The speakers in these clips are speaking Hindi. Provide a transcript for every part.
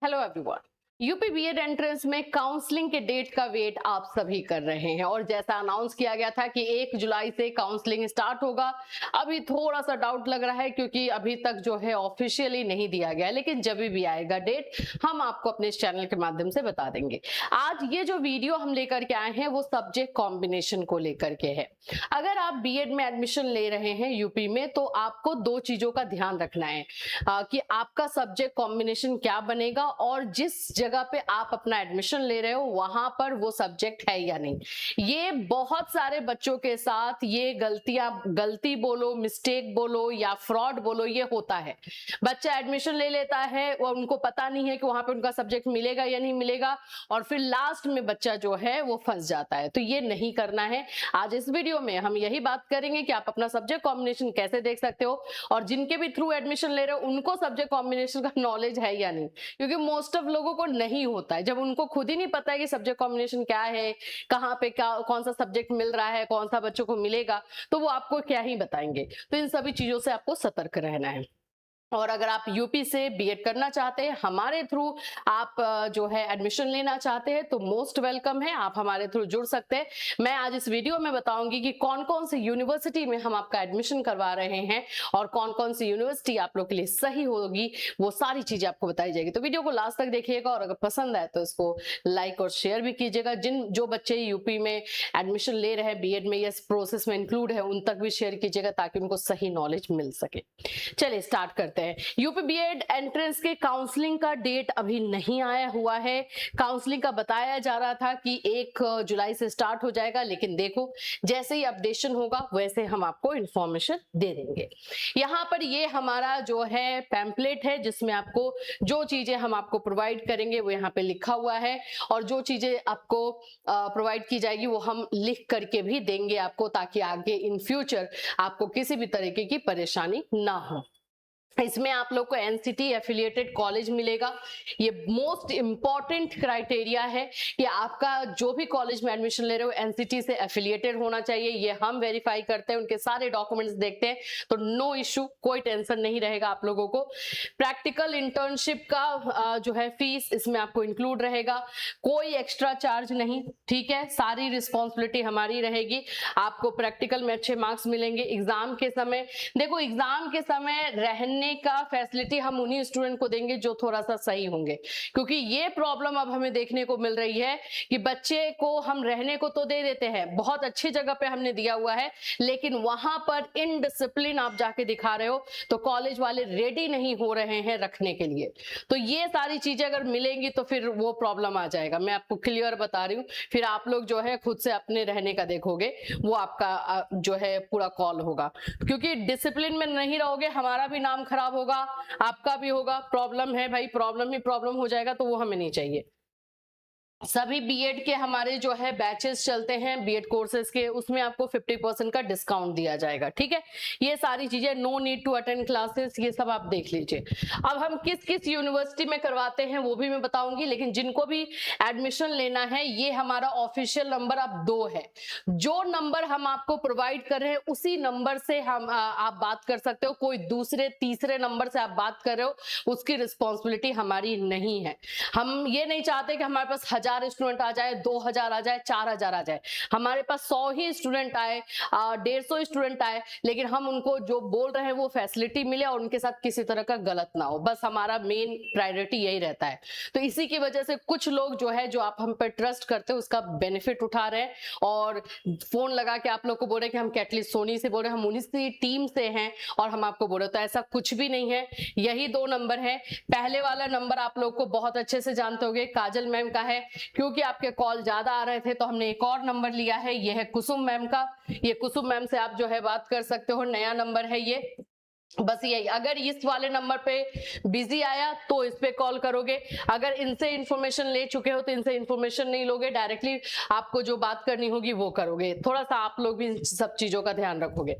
Hello everyone. UP BEd entrance में काउंसलिंग के डेट का वेट आप सभी कर रहे हैं और जैसा अनाउंस किया गया था कि 1 जुलाई से काउंसलिंग स्टार्ट होगा। अभी थोड़ा सा डाउट लग रहा है क्योंकि अभी तक जो है ऑफिशियली नहीं दिया गया है, लेकिन जब भी आएगा डेट हम आपको अपने इस चैनल के माध्यम से बता देंगे। आज ये जो वीडियो हम लेकर के आए हैं वो सब्जेक्ट कॉम्बिनेशन को लेकर के है। अगर आप बीएड में एडमिशन ले रहे हैं यूपी में तो आपको दो चीजों का ध्यान रखना है कि आपका सब्जेक्ट कॉम्बिनेशन क्या बनेगा और जिस जगह पे आप अपना एडमिशन ले रहे हो वहां पर वो सब्जेक्ट है या नहीं। ये बहुत सारे बच्चों के साथ ये गलती बोलो, मिस्टेक बोलो या फ्रॉड बोलो, ये होता है। बच्चा एडमिशन ले लेता है और उनको पता नहीं है कि वहां पे उनका सब्जेक्ट मिलेगा या नहीं मिलेगा और फिर लास्ट में बच्चा जो है वो फंस जाता है। तो ये नहीं करना है। आज इस वीडियो में हम यही बात करेंगे कि आप अपना सब्जेक्ट कॉम्बिनेशन कैसे देख सकते हो और जिनके भी थ्रू एडमिशन ले रहे हो उनको सब्जेक्ट कॉम्बिनेशन का नॉलेज है या नहीं, क्योंकि मोस्ट ऑफ लोगों को नहीं होता है। जब उनको खुद ही नहीं पता है कि सब्जेक्ट कॉम्बिनेशन क्या है, कहाँ पे क्या कौन सा सब्जेक्ट मिल रहा है, कौन सा बच्चों को मिलेगा, तो वो आपको क्या ही बताएंगे। तो इन सभी चीजों से आपको सतर्क रहना है। और अगर आप यूपी से बीएड करना चाहते हैं, हमारे थ्रू आप जो है एडमिशन लेना चाहते हैं तो मोस्ट वेलकम है, आप हमारे थ्रू जुड़ सकते हैं। मैं आज इस वीडियो में बताऊंगी कि कौन कौन सी यूनिवर्सिटी में हम आपका एडमिशन करवा रहे हैं और कौन कौन सी यूनिवर्सिटी आप लोग के लिए सही होगी, वो सारी चीजें आपको बताई जाएगी। तो वीडियो को लास्ट तक देखिएगा और अगर पसंद आए तो इसको लाइक और शेयर भी कीजिएगा। जो बच्चे यूपी में एडमिशन ले रहे हैं बीएड में, इस प्रोसेस में इंक्लूड है, उन तक भी शेयर कीजिएगा ताकि उनको सही नॉलेज मिल सके। चलिए स्टार्ट करते हैं। यूपी बीएड एंट्रेंस के काउंसलिंग का डेट अभी नहीं आया हुआ है। काउंसलिंग का बताया जा रहा था कि 1 जुलाई से स्टार्ट हो जाएगा, लेकिन देखो जैसे ही अपडेशन होगा वैसे हम आपको इंफॉर्मेशन दे देंगे। यहाँ पर ये हमारा जो है पैम्पलेट है जिसमें आपको जो चीजें हम आपको प्रोवाइड करेंगे वो यहाँ पे लिखा हुआ है और जो चीजें आपको प्रोवाइड की जाएगी वो हम लिख करके भी देंगे आपको, ताकि आगे इन फ्यूचर आपको किसी भी तरीके की परेशानी ना हो। इसमें आप लोग को एनसीटी एफिलिएटेड कॉलेज मिलेगा। ये मोस्ट इंपॉर्टेंट क्राइटेरिया है कि आपका जो भी कॉलेज में एडमिशन ले रहे हो एनसीटी से एफिलिएटेड होना चाहिए। ये हम वेरीफाई करते हैं, उनके सारे डॉक्यूमेंट्स देखते हैं, तो नो इश्यू, कोई टेंशन नहीं रहेगा आप लोगों को। प्रैक्टिकल इंटर्नशिप का जो है फीस इसमें आपको इंक्लूड रहेगा, कोई एक्स्ट्रा चार्ज नहीं, ठीक है। सारी रिस्पॉन्सिबिलिटी हमारी रहेगी। आपको प्रैक्टिकल में अच्छे मार्क्स मिलेंगे। एग्जाम के समय देखो, एग्जाम के समय रहने का फैसिलिटी हम उन्हीं स्टूडेंट को देंगे जो थोड़ा सा सही होंगे, क्योंकि ये प्रॉब्लम अब हमें देखने को मिल रही है कि बच्चे को हम रहने को तो दे देते हैं, बहुत अच्छी जगह पे हमने दिया हुआ है, लेकिन वहां पर इनडिसिप्लिन आप जाके दिखा रहे हो तो कॉलेज वाले रेडी नहीं हो रहे हैं रखने के लिए। तो ये सारी चीजें अगर मिलेंगी तो फिर वो प्रॉब्लम आ जाएगा। मैं आपको क्लियर बता रही हूँ, फिर आप लोग जो है खुद से अपने रहने का देखोगे, वो आपका जो है पूरा कॉल होगा, क्योंकि डिसिप्लिन में नहीं रहोगे हमारा भी नाम खराब होगा, आपका भी होगा। प्रॉब्लम है भाई, प्रॉब्लम ही प्रॉब्लम हो जाएगा, तो वो हमें नहीं चाहिए। सभी बीएड के हमारे जो है बैचेस चलते हैं बीएड कोर्सेज के, उसमें आपको 50% का डिस्काउंट दिया जाएगा, ठीक है। ये सारी चीजें, no need to attend classes, ये सब आप देख लीजिए। अब हम किस किस यूनिवर्सिटी में करवाते हैं वो भी मैं बताऊंगी, लेकिन जिनको भी एडमिशन लेना है ये हमारा ऑफिशियल नंबर अब 2 है। जो नंबर हम आपको प्रोवाइड कर रहे हैं उसी नंबर से हम आप बात कर सकते हो। कोई दूसरे तीसरे नंबर से आप बात कर रहे हो उसकी रिस्पॉन्सिबिलिटी हमारी नहीं है। हम ये नहीं चाहते कि हमारे पास 1000 स्टूडेंट आ जाए, 2000 आ जाए, 4000 आ जाए। हमारे पास 100 ही स्टूडेंट आए, 150 स्टूडेंट आए, लेकिन हम उनको जो बोल रहे हैं वो फैसिलिटी मिले और उनके साथ किसी तरह का गलत ना हो, बस हमारा मेन प्रायोरिटी यही रहता है। तो इसी की वजह से कुछ लोग जो है, जो आप हम पर ट्रस्ट करते हो उसका बेनिफिट उठा रहे हैं और फोन लगा के आप लोग को बोल रहे हैं कि हम कैटलिस्ट सोनी से बोल रहे हैं, हम उन्हीं टीम से हैं और हम आपको बोल रहे हैं। तो ऐसा कुछ भी नहीं है, यही 2 नंबर है। पहले वाला नंबर आप लोग को बहुत अच्छे से जानते होंगे, काजल मैम का है। क्योंकि आपके कॉल ज्यादा आ रहे थे तो हमने एक और नंबर लिया है, ये है कुसुम मैम का। ये कुसुम मैम से आप जो है बात कर सकते हो, नया नंबर है ये। बस यही, अगर इस वाले नंबर पे बिजी आया तो इस पे कॉल करोगे, अगर इनसे इंफॉर्मेशन ले चुके हो तो इनसे इंफॉर्मेशन नहीं लोगे, डायरेक्टली आपको जो बात करनी होगी वो करोगे। थोड़ा सा आप लोग भी सब चीजों का ध्यान रखोगे।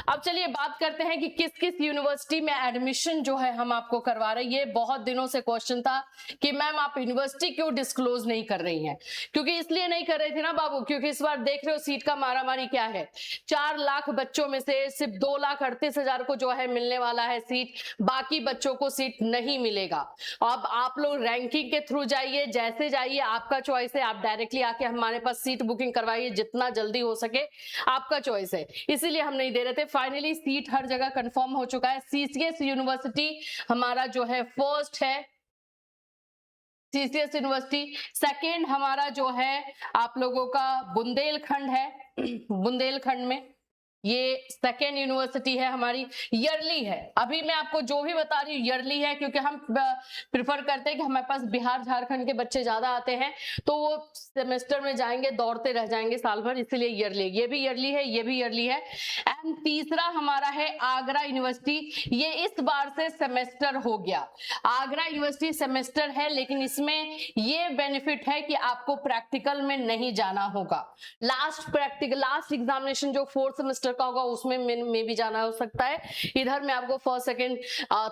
अब चलिए बात करते हैं कि किस किस यूनिवर्सिटी में एडमिशन जो है हम आपको करवा रहे हैं। ये बहुत दिनों से क्वेश्चन था कि मैम आप यूनिवर्सिटी क्यों डिस्क्लोज नहीं कर रही हैं, क्योंकि इसलिए नहीं कर रही थी ना बाबू, क्योंकि इस बार देख रहे हो सीट का मारामारी क्या है। 4 लाख बच्चों में से सिर्फ 2,38,000 को जो है मिलने वाला है सीट, बाकी बच्चों को सीट नहीं मिलेगा। अब आप लोग रैंकिंग के थ्रू जाइए, जैसे जाइए आपका चॉइस है, आप डायरेक्टली आके हमारे पास सीट बुकिंग करवाइए, जितना जल्दी हो सके आपका चॉइस है, इसीलिए हम नहीं दे रहे थे। फाइनली सीट हर जगह कंफर्म हो चुका है। सीसीएस यूनिवर्सिटी हमारा जो है फर्स्ट है, सीसीएस यूनिवर्सिटी। सेकेंड हमारा जो है आप लोगों का बुंदेलखंड है, बुंदेलखंड में ये सेकेंड यूनिवर्सिटी है हमारी, ईयरली है। अभी मैं आपको जो भी बता रही हूँ ईयरली है, क्योंकि हम प्रिफर करते हैं कि हमारे पास बिहार झारखंड के बच्चे ज्यादा आते हैं, तो वो सेमेस्टर में जाएंगे दौड़ते रह जाएंगे साल भर, इसीलिए ईयरली। ये भी ईयरली है, ये भी ईयरली है। एंड तीसरा हमारा है आगरा यूनिवर्सिटी, ये इस बार से सेमेस्टर हो गया। आगरा यूनिवर्सिटी सेमेस्टर है, लेकिन इसमें ये बेनिफिट है कि आपको प्रैक्टिकल में नहीं जाना होगा। लास्ट एग्जामिनेशन जो फोर्थ सेमेस्टर का होगा उसमें में भी जाना हो सकता है, इधर में आपको फर्स्ट सेकंड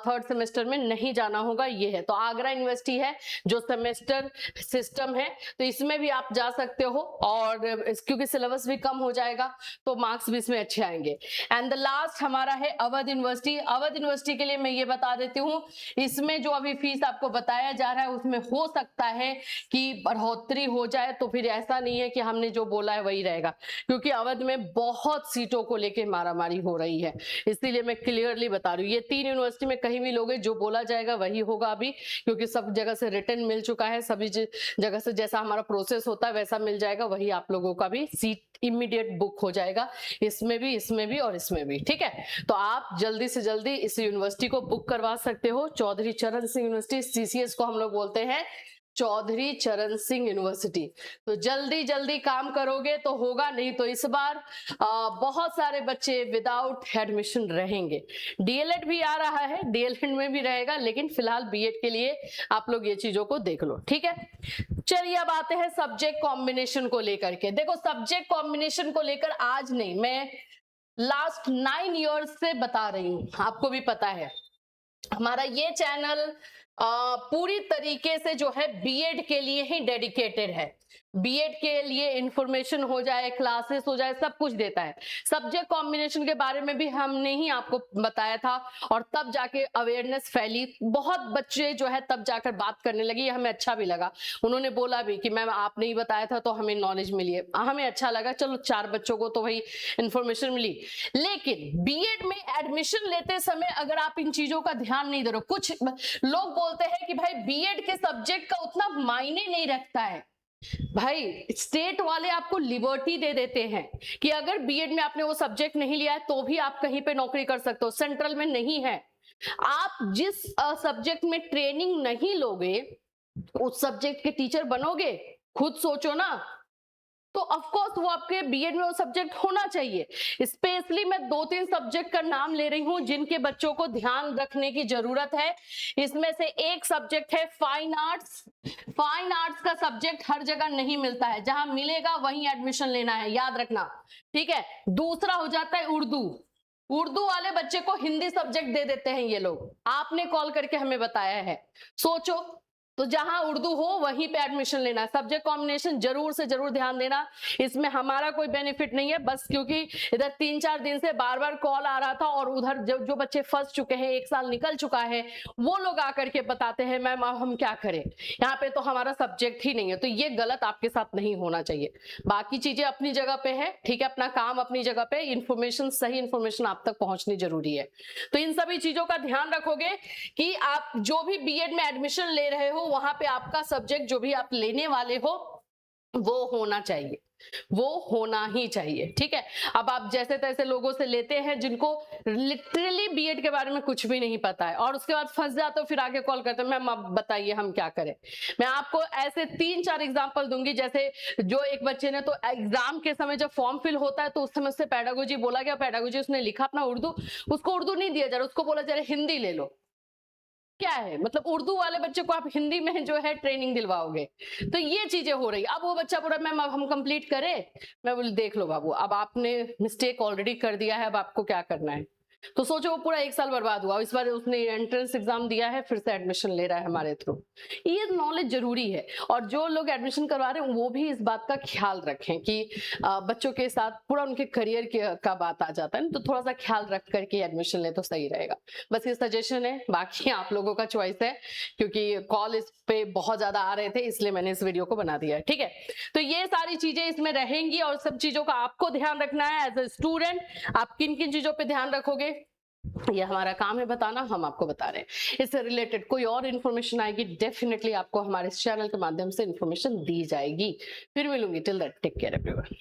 थर्ड सेमेस्टर में नहीं जाना होगा। ये है तो आगरा यूनिवर्सिटी है जो सेमेस्टर सिस्टम है, तो इसमें भी आप जा सकते हो, और क्योंकि सिलेबस भी कम हो जाएगा तो मार्क्स भी इसमें अच्छे आएंगे। एंड द लास्ट हमारा है अवध यूनिवर्सिटी। अवध यूनिवर्सिटी के लिए मैं ये बता देती हूँ, इसमें जो अभी फीस आपको बताया जा रहा है उसमें हो सकता है कि बढ़ोतरी हो जाए, तो फिर ऐसा नहीं है कि हमने जो बोला है वही रहेगा, क्योंकि अवध में बहुत सीटों को लेके मारामारी हो रही है, इसीलिए मैं क्लियरली बता रही हूँ। ये तीन यूनिवर्सिटी में कहीं भी लोगे जो बोला जाएगा वही होगा अभी, क्योंकि सब जगह से रिटर्न मिल चुका है, सभी जगह से जैसा हमारा प्रोसेस होता है वैसा मिल जाएगा, वही आप लोगों का भी सीट इमीडिएट बुक हो जाएगा, इसमें भी और इसमें भी। ठीक है, तो आप जल्दी से जल्दी इस यूनिवर्सिटी को बुक करवा सकते हो। चौधरी चरण सिंह यूनिवर्सिटी, सीसीएस को हम लोग बोलते हैं चौधरी चरण सिंह यूनिवर्सिटी। तो जल्दी जल्दी काम करोगे तो होगा, नहीं तो इस बार बहुत सारे बच्चे विदाउट एडमिशन रहेंगे। डीएलएड भी आ रहा है, डीएलएड में भी रहेगा, लेकिन फिलहाल बीएड के लिए आप लोग ये चीजों को देख लो। ठीक है, चलिए अब आते हैं सब्जेक्ट कॉम्बिनेशन को लेकर के। देखो सब्जेक्ट कॉम्बिनेशन को लेकर आज नहीं, मैं लास्ट 9 ईयर्स से बता रही हूं, आपको भी पता है हमारा ये चैनल पूरी तरीके से जो है बीएड के लिए ही डेडिकेटेड है। बीएड के लिए इंफॉर्मेशन हो जाए, क्लासेस हो जाए, सब कुछ देता है। सब्जेक्ट कॉम्बिनेशन के बारे में भी हमने ही आपको बताया था, और तब जाके अवेयरनेस फैली, बहुत बच्चे जो है तब जाकर बात करने लगे, हमें अच्छा भी लगा। उन्होंने बोला भी कि मैम आपने ही बताया था तो हमें नॉलेज मिली है, हमें अच्छा लगा, चलो 4 बच्चों को तो वही इंफॉर्मेशन मिली। लेकिन बीएड में एडमिशन लेते समय अगर आप इन चीजों का ध्यान नहीं दे रहे, कुछ लोग बोलते हैं कि भाई बीएड के सब्जेक्ट का उतना मायने नहीं रखता है। भाई स्टेट वाले आपको लिबर्टी दे देते हैं कि अगर बीएड में आपने वो सब्जेक्ट नहीं लिया है तो भी आप कहीं पे नौकरी कर सकते हो, सेंट्रल में नहीं है। आप जिस सब्जेक्ट में ट्रेनिंग नहीं लोगे उस सब्जेक्ट के टीचर बनोगे, खुद सोचो ना। तो ऑफ कोर्स वो आपके बीएड में वो सब्जेक्ट होना चाहिए। स्पेशली मैं 2-3 सब्जेक्ट का नाम ले रही हूं जिनके बच्चों को ध्यान रखने की जरूरत है। इसमें से एक सब्जेक्ट है फाइन आर्ट्स। फाइन आर्ट्स का सब्जेक्ट हर जगह नहीं मिलता है, जहां मिलेगा वहीं एडमिशन लेना है, याद रखना। ठीक है, दूसरा हो जाता है उर्दू। उर्दू वाले बच्चे को हिंदी सब्जेक्ट दे देते हैं ये लोग, आपने कॉल करके हमें बताया है। सोचो, तो जहां उर्दू हो वहीं पे एडमिशन लेना। सब्जेक्ट कॉम्बिनेशन जरूर से जरूर ध्यान देना, इसमें हमारा कोई बेनिफिट नहीं है, बस क्योंकि इधर 3-4 दिन से बार बार कॉल आ रहा था, और उधर जो बच्चे फंस चुके हैं, 1 साल निकल चुका है, वो लोग आकर के बताते हैं मैम अब हम क्या करें, यहाँ पे तो हमारा सब्जेक्ट ही नहीं है। तो ये गलत आपके साथ नहीं होना चाहिए। बाकी चीजें अपनी जगह पे है, ठीक है, अपना काम अपनी जगह पे, इंफॉर्मेशन सही इंफॉर्मेशन आप तक पहुंचनी जरूरी है। तो इन सभी चीजों का ध्यान रखोगे कि आप जो भी बीएड में एडमिशन ले रहे हो वहां पे आपका सब्जेक्ट जो भी आप लेने वाले हो वो होना चाहिए, वो होना ही चाहिए। ठीक है, अब आप जैसे तैसे लोगों से लेते हैं जिनको लिटरली बीएड के बारे में कुछ भी नहीं पता है, और उसके बाद फंस जाते हो, फिर आगे कॉल करते हैं मैम आप बताइए हम क्या करें। मैं आपको ऐसे 3-4 एग्जांपल दूंगी। जैसे जो एक बच्चे ने तो एग्जाम के समय जब फॉर्म फिल होता है तो उस समय उससे पेडागोजी बोला गया, पेडागोजी उसने लिखा अपना उर्दू, उसको उर्दू नहीं दिया जा रहा, उसको बोला जा रहा हिंदी ले लो। क्या है मतलब, उर्दू वाले बच्चे को आप हिंदी में जो है ट्रेनिंग दिलवाओगे, तो ये चीजें हो रही। अब वो बच्चा पूरा मैम अब हम कंप्लीट करें, मैं बोली देख लो बाबू, अब आपने मिस्टेक ऑलरेडी कर दिया है, अब आपको क्या करना है, तो सोचो वो पूरा 1 साल बर्बाद हुआ, इस बार उसने एंट्रेंस एग्जाम दिया है, फिर से एडमिशन ले रहा है हमारे थ्रू। ये नॉलेज जरूरी है, और जो लोग एडमिशन करवा रहे हैं वो भी इस बात का ख्याल रखें कि बच्चों के साथ पूरा उनके करियर का बात आ जाता है, तो थोड़ा सा ख्याल रख करके एडमिशन ले तो सही रहेगा। बस ये सजेशन है, बाकी आप लोगों का चॉइस है, क्योंकि कॉल इस पे बहुत ज्यादा आ रहे थे इसलिए मैंने इस वीडियो को बना दिया है। ठीक है, तो ये सारी चीजें इसमें रहेंगी और सब चीजों का आपको ध्यान रखना है एज ए स्टूडेंट। आप किन किन चीजों पे ध्यान रखोगे ये हमारा काम है बताना, हम आपको बता रहे हैं। इससे रिलेटेड कोई और इन्फॉर्मेशन आएगी डेफिनेटली आपको हमारे इस चैनल के माध्यम से इन्फॉर्मेशन दी जाएगी। फिर मिलूंगी, till that take care everyone.